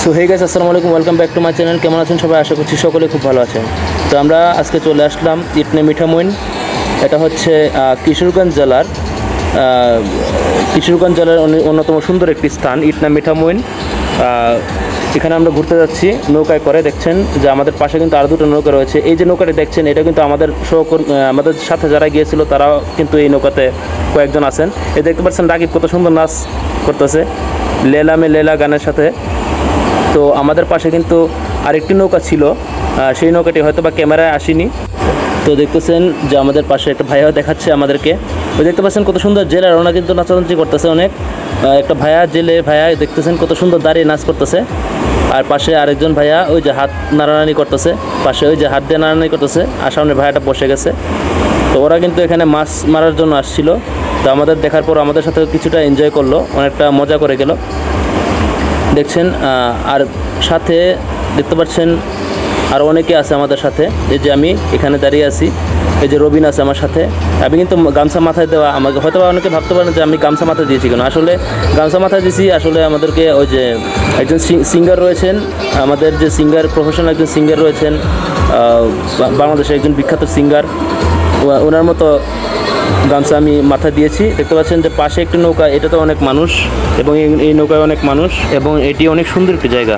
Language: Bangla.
সো হে গাইস, আসসালামু আলাইকুম, welcome back to my channel. কেমন আছেন সবাই? আশা করছি সকলে খুব ভালো আছেন। তো আমরা আজকে চলে আসলাম ইটনে মিঠামইন। এটা হচ্ছে কিশোরগঞ্জ জেলার অন্যতম সুন্দর একটি স্থান ইটনা মিঠামইন। এখানে আমরা ঘুরতে যাচ্ছি নৌকায় করে। দেখছেন যে আমাদের পাশে কিন্তু আরও দুটো নৌকা রয়েছে। এই যে নৌকাটি দেখছেন, এটা কিন্তু আমাদের সাথে যারা গিয়েছিল তারাও কিন্তু এই নৌকাতে কয়েকজন আছেন। এই দেখতে পাচ্ছেন রাকিব কত সুন্দর নাচ করতেছে লেলা মে লেলা গানের সাথে। তো আমাদের পাশে কিন্তু আরেকটি নৌকা ছিল, সেই নৌকাটি হয়তো বা ক্যামেরায় আসেনি। তো দেখতেছেন যে আমাদের পাশে একটা ভাইয়া দেখাচ্ছে আমাদেরকে। ওই দেখতে পাচ্ছেন কত সুন্দর জেলের, ওনা কিন্তু নাচানাচি করতেছে অনেক। একটা ভাইয়া দেখতেছেন কত সুন্দর দাঁড়িয়ে নাচ করতেছে। আর পাশে আরেকজন ভাইয়া ওই যে হাত নাড়ানাড়ি করতেছে, পাশে ওই যে হাত দিয়ে নাড়ানাড়ি করতেছে, আর সামনে ভাইয়াটা বসে গেছে। তো ওরা কিন্তু এখানে মাছ মারার জন্য আসছিল। তো আমাদের দেখার পর আমাদের সাথে কিছুটা এনজয় করলো, অনেকটা মজা করে গেল। দেখছেন আর সাথে দেখতে পাচ্ছেন আরও অনেকে আছে আমাদের সাথে। এই যে আমি এখানে দাঁড়িয়ে আছি, এই যে রবিন আছে আমার সাথে। আমি কিন্তু গামছা মাথায় দেওয়া, আমাকে হয়তো অনেকে ভাবতে পারেন যে আমি গামছা মাথায় দিয়েছি কেন। আসলে গামছা মাথায় দিয়েছি, আসলে আমাদেরকে ওই যে একজন সিঙ্গার রয়েছেন, আমাদের যে সিঙ্গার প্রফেশনাল একজন সিঙ্গার রয়েছেন বাংলাদেশের একজন বিখ্যাত সিঙ্গার, ওনার মতো গামছা আমি মাথায় দিয়েছি। দেখতে পাচ্ছেন যে পাশে একটি নৌকা, এটাতে অনেক মানুষ এবং এই নৌকায় অনেক মানুষ, এবং এটি অনেক সুন্দর একটি জায়গা।